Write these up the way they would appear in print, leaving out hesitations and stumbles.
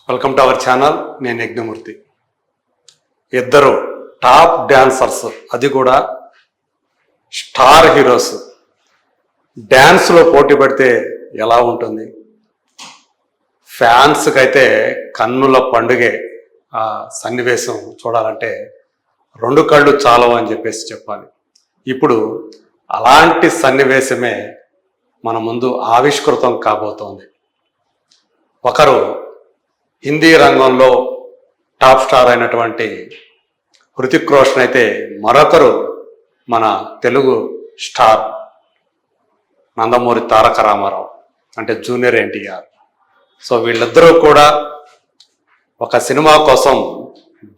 Welcome to our channel. నేను యజ్ఞమూర్తి. ఇద్దరు top dancers, అది కూడా స్టార్ హీరోస్ డ్యాన్స్లో పోటీ పడితే ఎలా ఉంటుంది? ఫ్యాన్స్కి అయితే కన్నుల పండుగే. ఆ సన్నివేశం చూడాలంటే రెండు కళ్ళు చాలవు అని చెప్పాలి. ఇప్పుడు అలాంటి సన్నివేశమే మన ముందు ఆవిష్కృతం కాబోతోంది. ఒకరు హిందీ రంగంలో టాప్ స్టార్ అయినటువంటి హృతిక్ రోషన్ అయితే, మరొకరు మన తెలుగు స్టార్ నందమూరి తారక రామారావు, అంటే జూనియర్ ఎన్టీఆర్. సో వీళ్ళిద్దరూ కూడా ఒక సినిమా కోసం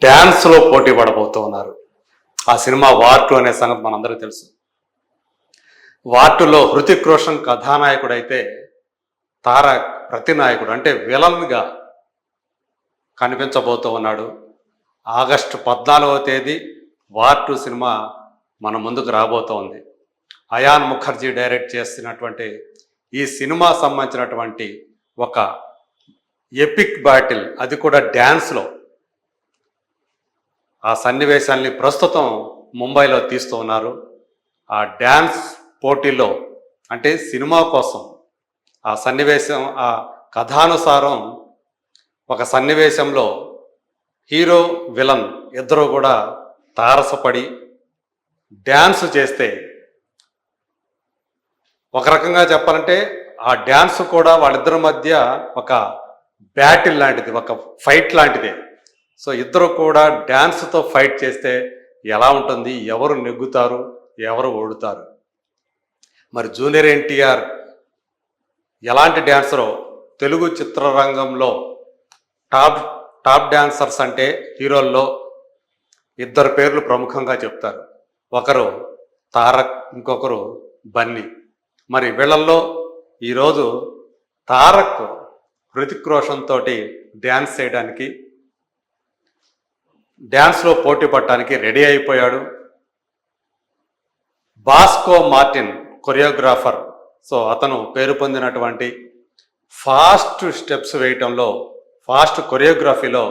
డ్యాన్స్లో పోటీ పడబోతూ ఉన్నారు. ఆ సినిమా వార్ 2 అనే సంగతి మనందరికీ తెలుసు. వార్ 2లో హృతిక్ రోషన్ కథానాయకుడు అయితే తారక్ ప్రతినాయకుడు, అంటే విలన్గా కనిపించబోతూ ఉన్నాడు. ఆగస్టు 14వ తేదీ వార్ 2 సినిమా మన ముందుకు రాబోతోంది. అయాన్ ముఖర్జీ డైరెక్ట్ చేస్తున్నటువంటి ఈ సినిమా సంబంధించినటువంటి ఒక ఎపిక్ బ్యాటిల్, అది కూడా డ్యాన్స్లో. ఆ సన్నివేశాల్ని ప్రస్తుతం ముంబైలో తీస్తూ ఉన్నారు. ఆ డ్యాన్స్ పోటీలో, అంటే సినిమా కోసం ఆ సన్నివేశం, ఆ కథానుసారం ఒక సన్నివేశంలో హీరో విలన్ ఇద్దరు కూడా తారసపడి డ్యాన్స్ చేస్తే, ఒక రకంగా చెప్పాలంటే ఆ డ్యాన్స్ కూడా వాళ్ళిద్దరి మధ్య ఒక బ్యాటిల్ లాంటిది, ఒక ఫైట్ లాంటిదే. సో ఇద్దరు కూడా డ్యాన్స్తో ఫైట్ చేస్తే ఎలా ఉంటుంది? ఎవరు నెగ్గుతారు, ఎవరు ఓడుతారు? మరి జూనియర్ ఎన్టీఆర్ ఎలాంటి డ్యాన్సరో, తెలుగు చిత్రరంగంలో టాప్ డాన్సర్స్ అంటే హీరోల్లో ఇద్దరు పేర్లు ప్రముఖంగా చెప్తారు. ఒకరు తారక్, ఇంకొకరు బన్నీ. మరి వీళ్ళల్లో ఈరోజు తారక్ హృతిక్ రోషన్ తోటి డ్యాన్స్ చేయడానికి, డ్యాన్స్లో పోటీ పడటానికి రెడీ అయిపోయాడు. Bosco Martin choreographer. సో అతను పేరు పొందినటువంటి ఫాస్ట్ స్టెప్స్ వేయటంలో, ఫాస్ట్ కొరియోగ్రఫీలో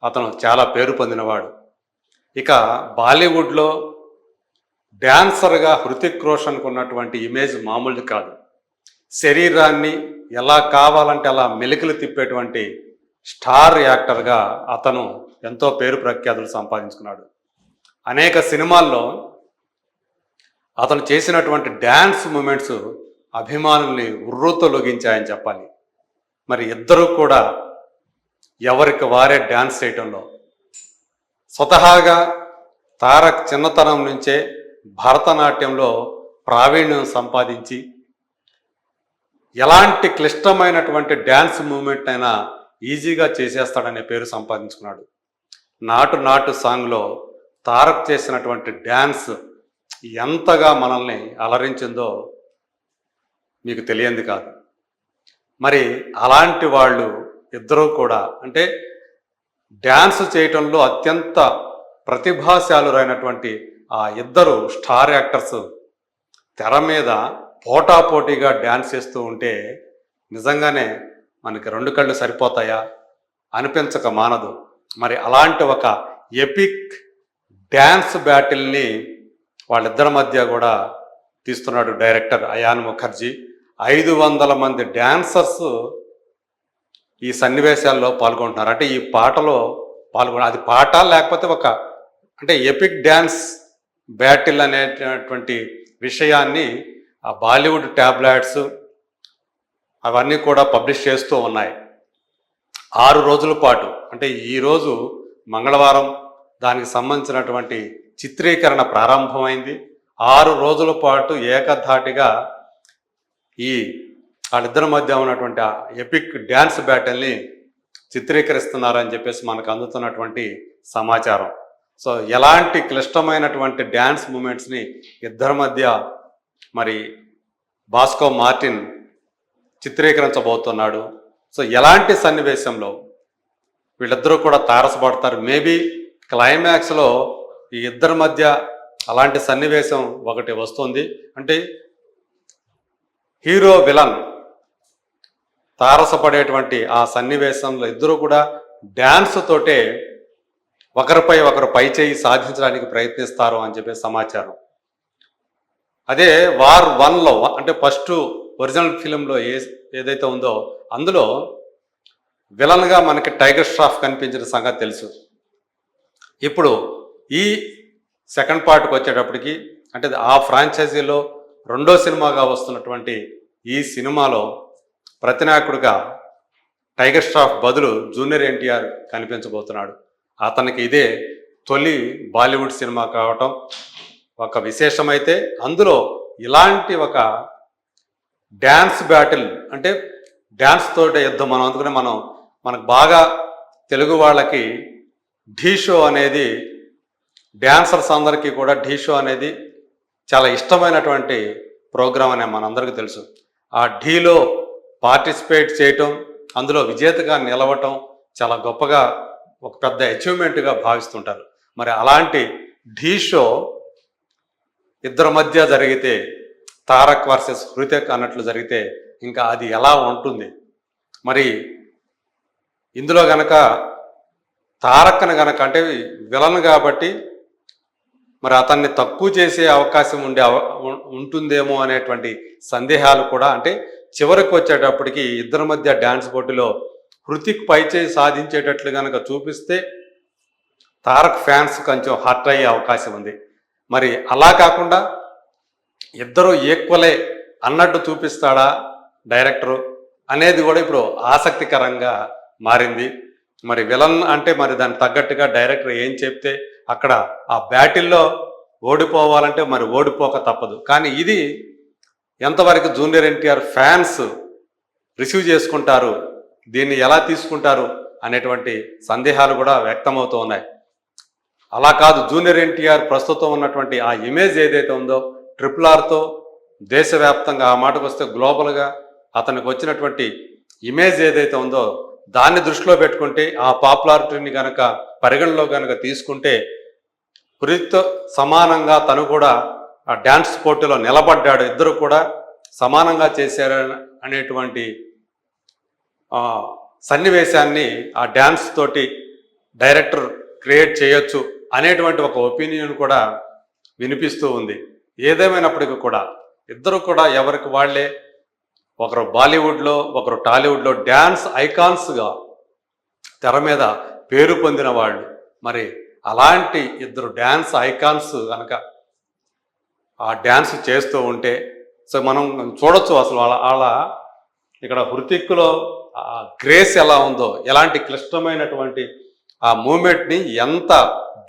అతను చాలా పేరు పొందినవాడు. ఇక బాలీవుడ్లో డ్యాన్సర్గా హృతిక్ రోషన్కు ఉన్నటువంటి ఇమేజ్ మామూలు కాదు. శరీరాన్ని ఎలా కావాలంటే అలా మెలికలు తిప్పేటువంటి స్టార్ యాక్టర్గా అతను ఎంతో పేరు ప్రఖ్యాతులు సంపాదించుకున్నాడు. అనేక సినిమాల్లో అతను చేసినటువంటి డ్యాన్స్ మూమెంట్స్ అభిమానుల్ని ఉర్రూతొలగించాయని చెప్పాలి. మరి ఇద్దరూ కూడా ఎవరికి వారే డ్యాన్స్ చేయటంలో, స్వతహాగా తారక్ చిన్నతనం నుంచే భరతనాట్యంలో ప్రావీణ్యం సంపాదించి ఎలాంటి క్లిష్టమైనటువంటి డ్యాన్స్ మూమెంట్ అయినా ఈజీగా చేసేస్తాడనే పేరు సంపాదించుకున్నాడు. నాటు నాటు సాంగ్లో తారక్ చేసినటువంటి డ్యాన్స్ ఎంతగా మనల్ని అలరించిందో మీకు తెలియంది కాదు. మరి అలాంటి వాళ్ళు ఇద్దరూ కూడా, అంటే డ్యాన్స్ చేయటంలో అత్యంత ప్రతిభాశాలురైనటువంటి ఆ ఇద్దరు స్టార్ యాక్టర్స్ తెర మీద పోటాపోటీగా డ్యాన్స్ చేస్తూ ఉంటే నిజంగానే మనకి రెండు కళ్ళు సరిపోతాయా అనిపించక మానదు. మరి అలాంటి ఒక ఎపిక్ డ్యాన్స్ బ్యాటిల్ని వాళ్ళిద్దరి మధ్య కూడా తీస్తున్నాడు డైరెక్టర్ అయాన్ ముఖర్జీ. 500 మంది డ్యాన్సర్స్ ఈ సన్నివేశాల్లో పాల్గొంటున్నారు. అంటే ఈ పాటలో అది పాట లేకపోతే ఒక, అంటే ఎపిక్ డ్యాన్స్ బ్యాటిల్ అనేటటువంటి విషయాన్ని ఆ బాలీవుడ్ ట్యాబ్లెట్స్ అవన్నీ కూడా పబ్లిష్ చేస్తూ ఉన్నాయి. 6 రోజుల పాటు, అంటే ఈరోజు మంగళవారం దానికి సంబంధించినటువంటి చిత్రీకరణ ప్రారంభమైంది. 6 రోజుల పాటు ఏకధాటిగా ఈ వాళ్ళిద్దరి మధ్య ఉన్నటువంటి ఆ ఎపిక్ డ్యాన్స్ బ్యాటిల్ని చిత్రీకరిస్తున్నారని చెప్పేసి మనకు అందుతున్నటువంటి సమాచారం. సో ఎలాంటి క్లిష్టమైనటువంటి డ్యాన్స్ మూమెంట్స్ని ఇద్దరి మధ్య మరి బాస్కో మార్టిన్ చిత్రీకరించబోతున్నాడు. సో ఎలాంటి సన్నివేశంలో వీళ్ళిద్దరూ కూడా తారసపడతారు? మేబీ క్లైమాక్స్లో ఈ ఇద్దరి మధ్య అలాంటి సన్నివేశం ఒకటి వస్తుంది. అంటే హీరో విలన్ తారసపడేటువంటి ఆ సన్నివేశంలో ఇద్దరు కూడా డ్యాన్స్ తోటే ఒకరిపై ఒకరు పై చేయి సాధించడానికి ప్రయత్నిస్తారు అని చెప్పే సమాచారం. అదే వార్ 1లో అంటే ఫస్ట్ ఒరిజినల్ ఫిలింలో ఏదైతే ఉందో అందులో విలన్గా మనకి టైగర్ ష్రాఫ్ కనిపించిన సంగతి తెలుసు. ఇప్పుడు ఈ సెకండ్ పార్ట్కి వచ్చేటప్పటికి అంటే ఆ ఫ్రాంచైజీలో రెండో సినిమాగా వస్తున్నటువంటి ఈ సినిమాలో ప్రతినాయకుడిగా టైగర్ ష్రాఫ్ బదులు జూనియర్ ఎన్టీఆర్ కనిపించబోతున్నాడు. అతనికి ఇదే తొలి బాలీవుడ్ సినిమా కావటం ఒక విశేషమైతే, అందులో ఇలాంటి ఒక డ్యాన్స్ బ్యాటిల్ అంటే డ్యాన్స్ తోటి యుద్ధం మనం అందుకనే మనకు బాగా తెలుగు వాళ్ళకి ఢీ షో అనేది డ్యాన్సర్స్ అందరికీ కూడా ఢీ షో అనేది చాలా ఇష్టమైనటువంటి ప్రోగ్రాం అనే మనందరికీ తెలుసు. ఆ ఢీలో పార్టిసిపేట్ చేయటం, అందులో విజేతగా నిలవటం చాలా గొప్పగా ఒక పెద్ద అచీవ్మెంట్గా భావిస్తుంటారు. మరి అలాంటి ఢీ షో ఇద్దరి మధ్య జరిగితే, తారక్ వర్సెస్ హృతిక్ అన్నట్లు జరిగితే ఇంకా అది ఎలా ఉంటుంది? మరి ఇందులో గనక తారక్ని గనక అంటే విలన్ కాబట్టి మరి అతన్ని తక్కువ చేసే అవకాశం ఉంటుందేమో అనేటువంటి సందేహాలు కూడా, అంటే చివరికి వచ్చేటప్పటికి ఇద్దరి మధ్య డ్యాన్స్ పోటీలో హృతిక్ పైచేయి సాధించేటట్లు కనుక చూపిస్తే తారక్ ఫ్యాన్స్ కొంచెం హర్ట్ అయ్యే అవకాశం ఉంది. మరి అలా కాకుండా ఇద్దరు ఈక్వలే అన్నట్టు చూపిస్తాడా డైరెక్టరు అనేది కూడా ఇప్పుడు ఆసక్తికరంగా మారింది. మరి విలన్ అంటే మరి దానికి తగ్గట్టుగా డైరెక్టర్ ఏం చెప్తే అక్కడ ఆ బ్యాటిల్లో ఓడిపోవాలంటే మరి ఓడిపోక తప్పదు. కానీ ఇది ఎంతవరకు జూనియర్ ఎన్టీఆర్ ఫ్యాన్స్ రిసీవ్ చేసుకుంటారు, దీన్ని ఎలా తీసుకుంటారు అనేటువంటి సందేహాలు కూడా వ్యక్తమవుతూ ఉన్నాయి. అలా కాదు, జూనియర్ ఎన్టీఆర్ ప్రస్తుతం ఉన్నటువంటి ఆ ఇమేజ్ ఏదైతే ఉందో RRRతో దేశవ్యాప్తంగా, ఆ మాటకు వస్తే గ్లోబల్గా అతనికి వచ్చినటువంటి ఇమేజ్ ఏదైతే ఉందో దాన్ని దృష్టిలో పెట్టుకుంటే, ఆ పాపులారిటీని కనుక పరిగణలో కనుక తీసుకుంటే హృతిక్తో సమానంగా తను కూడా ఆ డ్యాన్స్ పోటీలో నిలబడ్డాడు, ఇద్దరు కూడా సమానంగా చేశారు అనేటువంటి సన్నివేశాన్ని ఆ డ్యాన్స్ తోటి డైరెక్టర్ క్రియేట్ చేయొచ్చు అనేటువంటి ఒక ఒపీనియన్ కూడా వినిపిస్తూ ఉంది. ఏదేమైనప్పటికీ కూడా ఇద్దరు కూడా ఎవరికి వాళ్ళే, ఒకరు బాలీవుడ్లో ఒకరు టాలీవుడ్లో డ్యాన్స్ ఐకాన్స్గా తెర మీద పేరు పొందిన వాళ్ళు. మరి అలాంటి ఇద్దరు డ్యాన్స్ ఐకాన్స్ కనుక ఆ డ్యాన్స్ చేస్తూ ఉంటే సో మనం చూడొచ్చు అసలు వాళ్ళ ఇక్కడ హృతిక్లో గ్రేస్ ఎలా ఉందో, ఎలాంటి క్లిష్టమైనటువంటి ఆ మూమెంట్ని ఎంత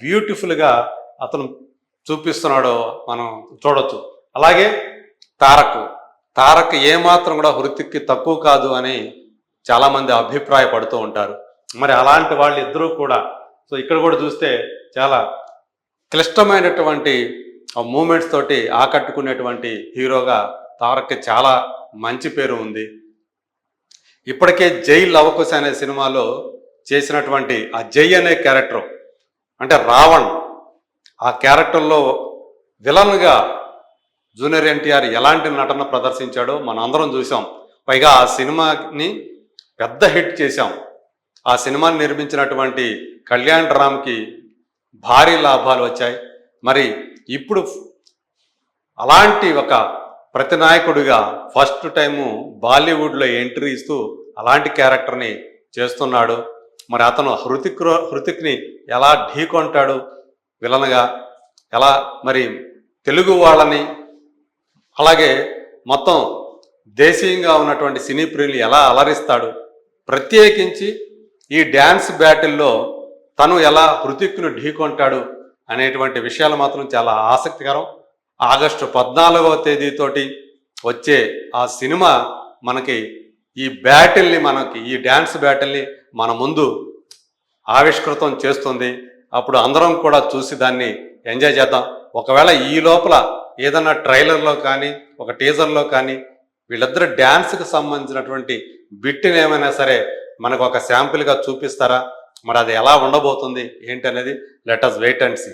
బ్యూటిఫుల్గా అతను చూపిస్తున్నాడో మనం చూడొచ్చు. అలాగే తారక్ ఏమాత్రం కూడా హృతిక్కి తక్కువ కాదు అని చాలామంది అభిప్రాయపడుతూ ఉంటారు. మరి అలాంటి వాళ్ళు ఇద్దరూ కూడా సో ఇక్కడ కూడా చూస్తే చాలా క్లిష్టమైనటువంటి మూమెంట్స్ తోటి ఆకట్టుకునేటువంటి హీరోగా తారక్కి చాలా మంచి పేరు ఉంది. ఇప్పటికే జై లవకుశ అనే సినిమాలో చేసినటువంటి ఆ జై అనే క్యారెక్టర్ అంటే రావణ్, ఆ క్యారెక్టర్లో విలన్గా జూనియర్ ఎన్టీఆర్ ఎలాంటి నటన ప్రదర్శించాడో మనం అందరం చూసాం. పైగా ఆ సినిమాని పెద్ద హిట్ చేశాం. ఆ సినిమాని నిర్మించినటువంటి కళ్యాణ్ రామ్కి భారీ లాభాలు వచ్చాయి. మరి ఇప్పుడు అలాంటి ఒక ప్రతినాయకుడిగా ఫస్ట్ టైము బాలీవుడ్లో ఎంట్రీ ఇస్తూ అలాంటి క్యారెక్టర్ని చేస్తున్నాడు. మరి అతను హృతిక్ని ఎలా ఢీకొంటాడు విలన్గా, ఎలా మరి తెలుగు వాళ్ళని అలాగే మొత్తం దేశీయంగా ఉన్నటువంటి సినీ ప్రియులు ఎలా అలరిస్తాడు, ప్రత్యేకించి ఈ డ్యాన్స్ బ్యాటిల్లో తను ఎలా హృతిక్ను ఢీకొంటాడు అనేటువంటి విషయాలు మాత్రం చాలా ఆసక్తికరం. ఆగస్టు 14వ తేదీతోటి వచ్చే ఆ సినిమా మనకి ఈ డ్యాన్స్ బ్యాటిల్ని మన ముందు ఆవిష్కృతం చేస్తుంది. అప్పుడు అందరం కూడా చూసి దాన్ని ఎంజాయ్ చేద్దాం. ఒకవేళ ఈ లోపల ఏదన్నా ట్రైలర్లో కానీ ఒక టీజర్లో కానీ వీళ్ళిద్దరు డ్యాన్స్కి సంబంధించినటువంటి బిట్ని ఏమైనా సరే మనకు ఒక శాంపిల్గా చూపిస్తారా? మరి అది ఎలా ఉండబోతుంది ఏంటి అనేది let us wait and see.